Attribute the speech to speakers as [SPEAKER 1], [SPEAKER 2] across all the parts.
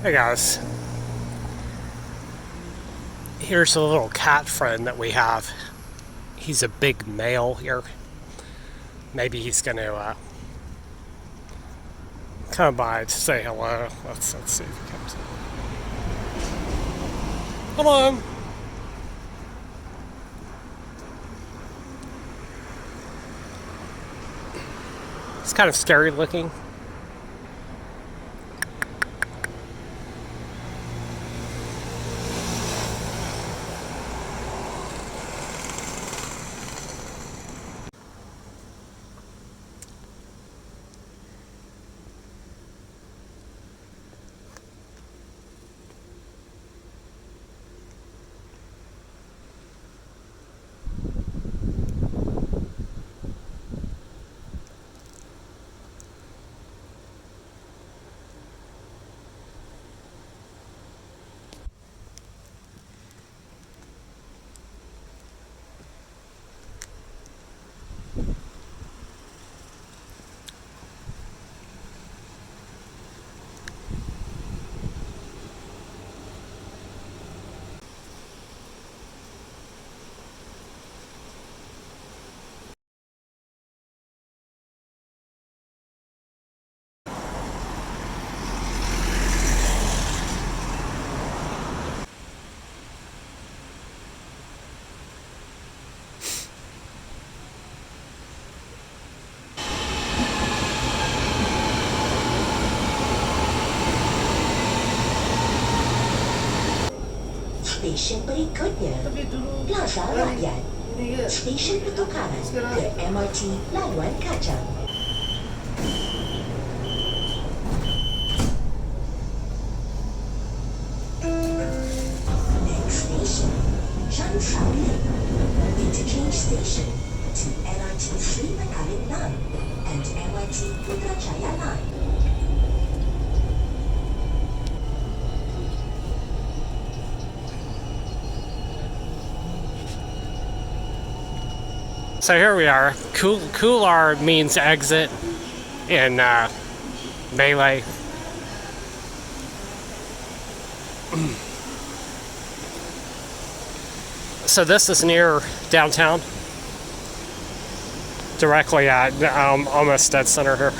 [SPEAKER 1] Hey guys, here's a little cat friend that we have. He's a big male here. Maybe he's going to come by to say hello. Let's see if he comes in. Hello. It's kind of scary looking.
[SPEAKER 2] Stesen berikutnya, Plaza Rakyat. Stesen pertukaran ke MRT Laluan Kacang. Next station, Shanshauli. Interchange station to LRT Sri Makalit Line and MRT Putrajaya Line.
[SPEAKER 1] So here we are. Kular means exit in Malay. So this is near downtown, directly at almost dead center here.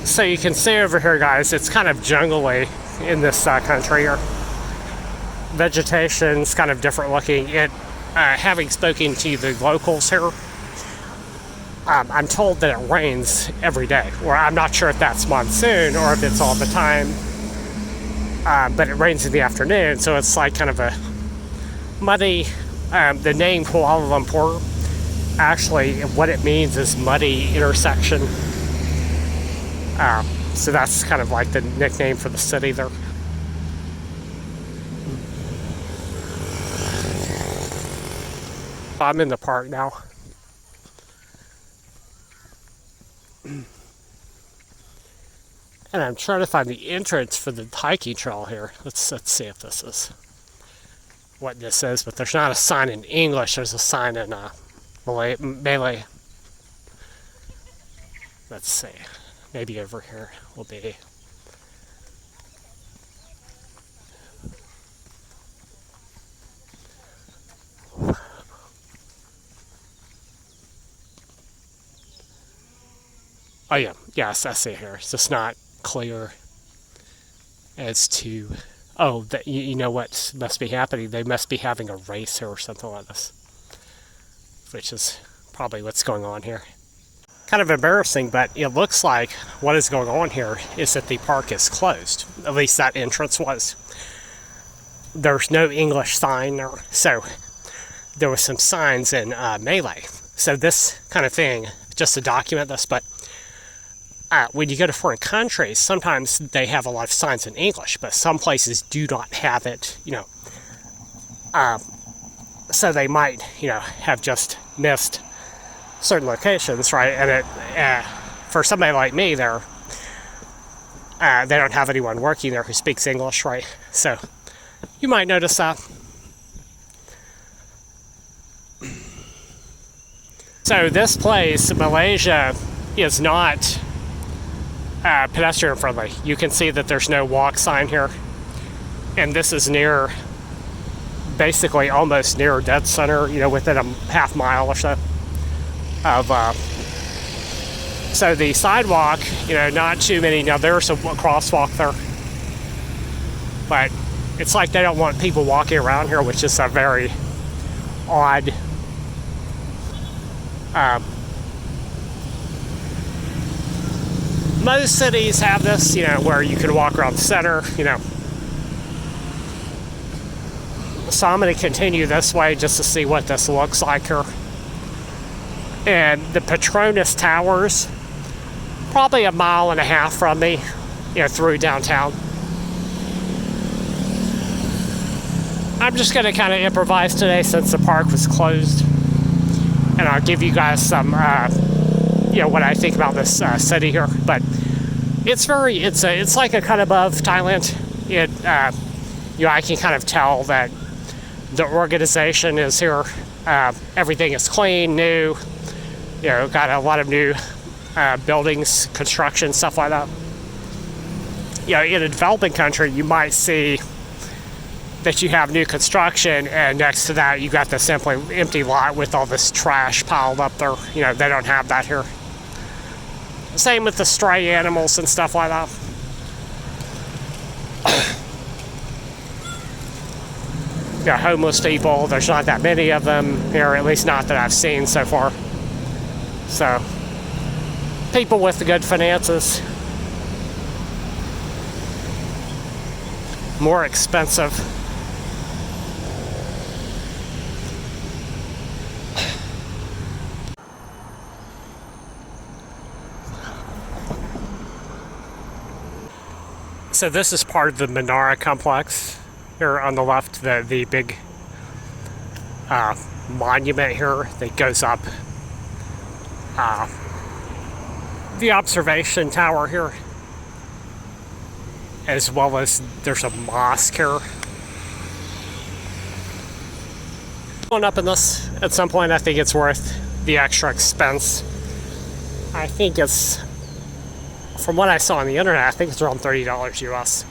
[SPEAKER 1] So you can see over here, guys, it's kind of jungly in this country here. Vegetation's kind of different looking. Having spoken to the locals here, I'm told that it rains every day. Or I'm not sure if that's monsoon or if it's all the time. But it rains in the afternoon, so it's like kind of a muddy. The name Kuala Lumpur, actually, what it means is muddy intersection. So that's kind of like the nickname for the city there. I'm in the park now. And I'm trying to find the entrance for the hiking trail here. Let's see if this is what this is, but there's not a sign in English. There's a sign in Malay. Let's see. Maybe over here will be Oh yeah, yes, I see it here. It's just not clear as to. Oh, that you know what must be happening? They must be having a race here or something like this, which is probably what's going on here. Kind of embarrassing, but it looks like what is going on here is that the park is closed. At least that entrance was. There's no English sign there, so there were some signs in Malay. So this kind of thing, just to document this, but when you go to foreign countries, sometimes they have a lot of signs in English, but some places do not have it, so they might, have just missed certain locations, right? And it, for somebody like me, they don't have anyone working there who speaks English, right? So you might notice that. So this place, Malaysia, is not pedestrian friendly. You can see that there's no walk sign here, and this is near, basically almost near dead center, within a half mile or so of so the sidewalk, not too many. Now there's a crosswalk there, but it's like they don't want people walking around here, which is a very odd most cities have this, where you can walk around the center, So I'm going to continue this way just to see what this looks like here. And the Petronas Towers, probably a mile and a half from me, through downtown. I'm just going to kind of improvise today since the park was closed. And I'll give you guys some, what I think about this city here. But it's like a cut above Thailand. I can kind of tell that the organization is here. Everything is clean, new. Got a lot of new buildings, construction, stuff like that. In a developing country, you might see that you have new construction, and next to that, you got the simply empty lot with all this trash piled up there. They don't have that here. Same with the stray animals and stuff like that. Homeless people, there's not that many of them here, at least not that I've seen so far. So, people with the good finances. More expensive. So this is part of the Menara complex. Here on the left, the big monument here that goes up. The observation tower here, as well as there's a mosque here. Going up in this at some point, I think it's worth the extra expense. I think it's, from what I saw on the internet, I think it's around $30 US.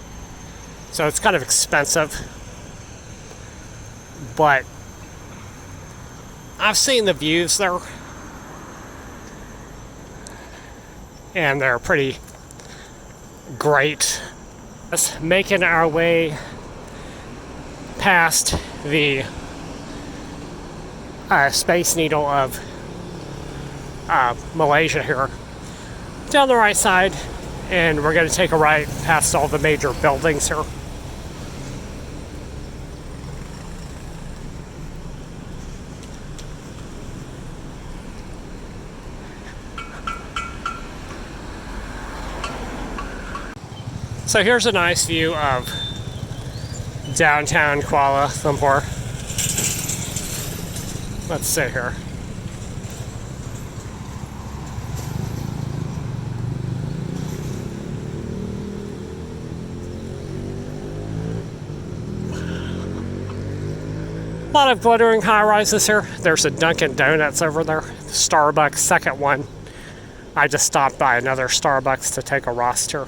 [SPEAKER 1] So it's kind of expensive. But I've seen the views there. And they're pretty great. Just making our way past the Space Needle of Malaysia here. Down the right side, and we're going to take a right past all the major buildings here. So here's a nice view of downtown Kuala Lumpur. Let's sit here. A lot of glittering high-rises here. There's a Dunkin' Donuts over there. Starbucks, second one. I just stopped by another Starbucks to take a roster.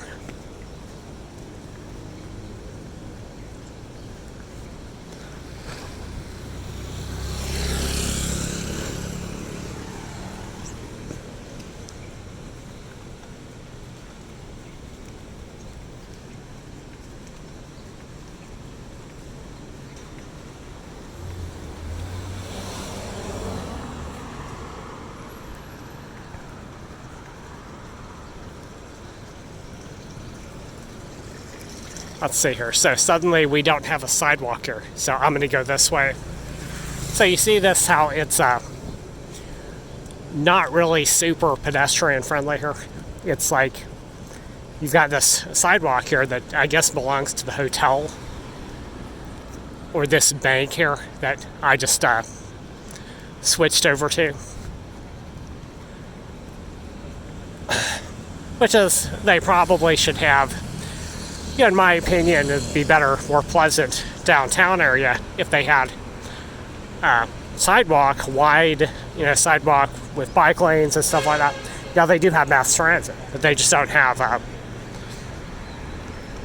[SPEAKER 1] let's see here. So suddenly we don't have a sidewalk here. So I'm going to go this way. So you see this, how it's not really super pedestrian friendly here. It's like you've got this sidewalk here that I guess belongs to the hotel or this bank here that I just switched over to. Which is, they probably should have, you know, in my opinion, it'd be better, more pleasant downtown area if they had sidewalk, wide, you know, sidewalk with bike lanes and stuff like that. Yeah, they do have mass transit, but they just don't have,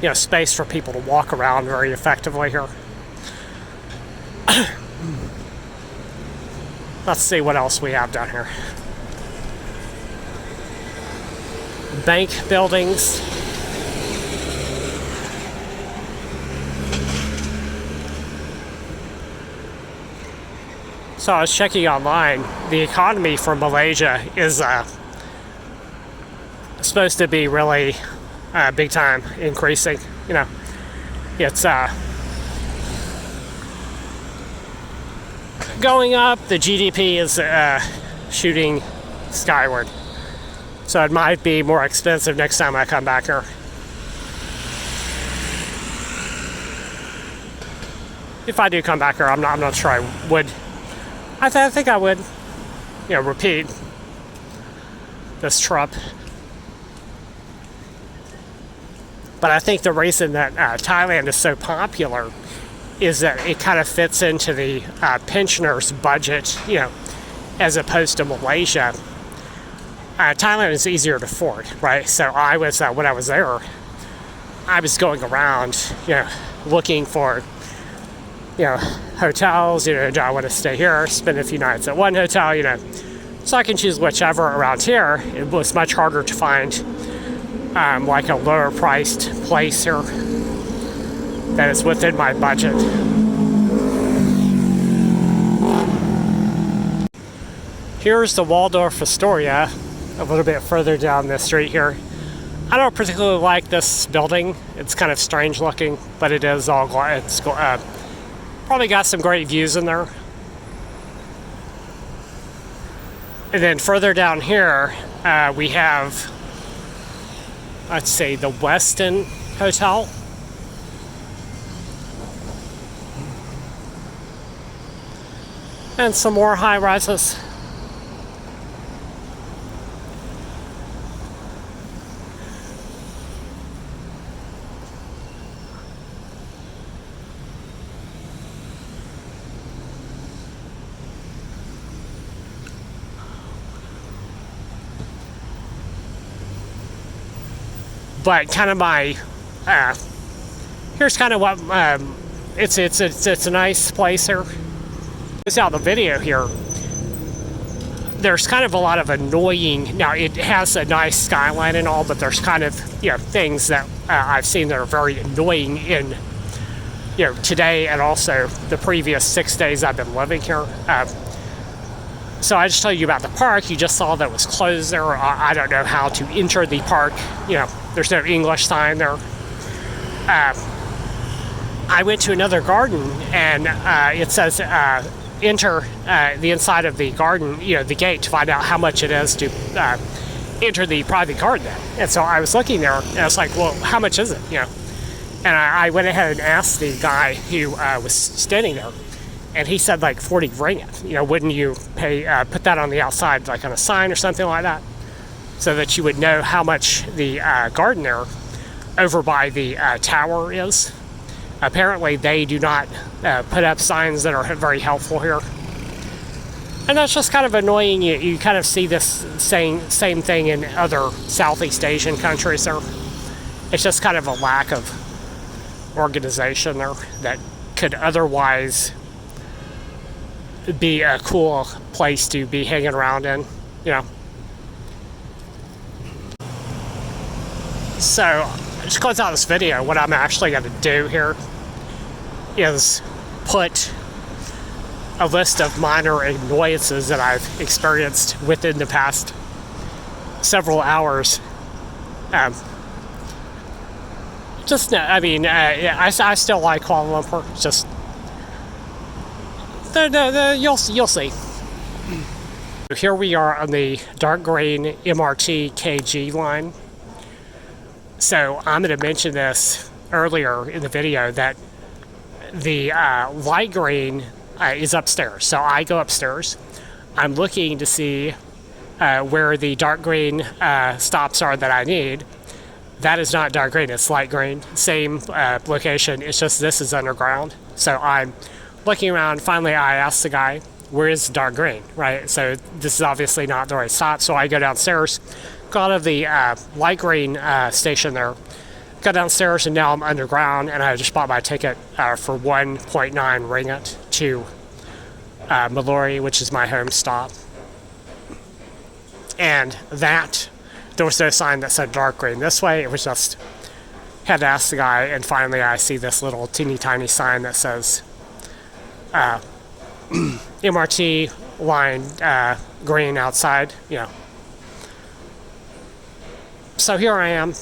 [SPEAKER 1] you know, space for people to walk around very effectively here. Let's see what else we have down here. Bank buildings. So I was checking online. The economy for Malaysia is supposed to be really big time increasing. You know, it's going up. The GDP is shooting skyward. So it might be more expensive next time I come back here. If I do come back here, I'm not sure I would. I think I would, you know, repeat this trip. But I think the reason that Thailand is so popular is that it kind of fits into the pensioners' budget, you know, as opposed to Malaysia. Thailand is easier to afford, right? So I was, when I was there, I was going around, you know, looking for, you know, hotels, you know, do I want to stay here, spend a few nights at one hotel, you know, so I can choose whichever. Around here. It was much harder to find like a lower priced place here that is within my budget. Here's the Waldorf Astoria, a little bit further down this street here. I don't particularly like this building. It's kind of strange looking, but it is all it's probably got some great views in there. And then further down here, we have, let's see, the Westin Hotel. And some more high rises. But kind of my, here's kind of what, it's a nice place here. This out the video here. There's kind of a lot of annoying, now it has a nice skyline and all, but there's kind of, you know, things that I've seen that are very annoying in, you know, today and also the previous 6 days I've been living here. So I just told you about the park. You just saw that it was closed there. I don't know how to enter the park. You know, there's no English sign there. I went to another garden and it says enter the inside of the garden, you know, the gate, to find out how much it is to enter the private garden. And so I was looking there and I was like, well, how much is it? You know, and I went ahead and asked the guy who was standing there. And he said like 40 ringgit. You know, wouldn't you pay, put that on the outside, like on a sign or something like that, so that you would know how much the garden there over by the tower is? Apparently they do not put up signs that are very helpful here. And that's just kind of annoying. You kind of see this same thing in other Southeast Asian countries there. It's just kind of a lack of organization there that could otherwise be a cool place to be hanging around in, you know. So, just close out this video, what I'm actually going to do here is put a list of minor annoyances that I've experienced within the past several hours. Just, I mean, yeah, I still like Kuala Lumpur. Just, you'll see. Here we are on the dark green MRT KG line. So I'm going to mention this earlier in the video that the light green is upstairs. So I go upstairs. I'm looking to see where the dark green stops are that I need. That is not dark green, it's light green. Same location, it's just this is underground. So I'm looking around, finally I ask the guy, where is dark green, right? So this is obviously not the right stop, so I go downstairs, go out of the light green station there, go downstairs, and now I'm underground, and I just bought my ticket for 1.9 ringgit to Mallory, which is my home stop. And that, there was no sign that said dark green this way, it was just, had to ask the guy, and finally I see this little teeny tiny sign that says MRT line green outside, you know. So here I am.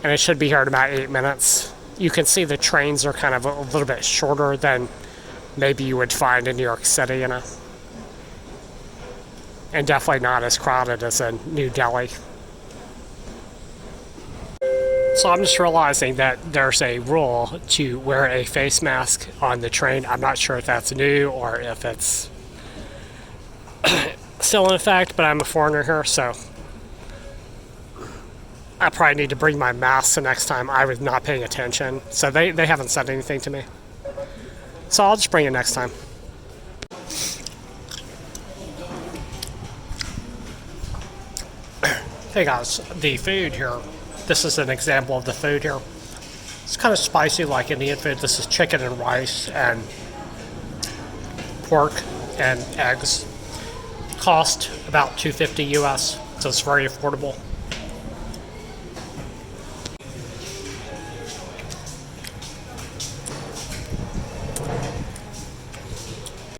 [SPEAKER 1] And it should be here in about 8 minutes. You can see the trains are kind of a little bit shorter than maybe you would find in New York City, you know. And definitely not as crowded as in New Delhi. So I'm just realizing that there's a rule to wear a face mask on the train. I'm not sure if that's new or if it's still in effect, but I'm a foreigner here, so I probably need to bring my mask the next time. I was not paying attention, so they haven't said anything to me. So I'll just bring it next time. Hey guys, the food here. This is an example of the food here. It's kind of spicy like Indian food. This is chicken and rice and pork and eggs. Cost about $2.50 US, so it's very affordable.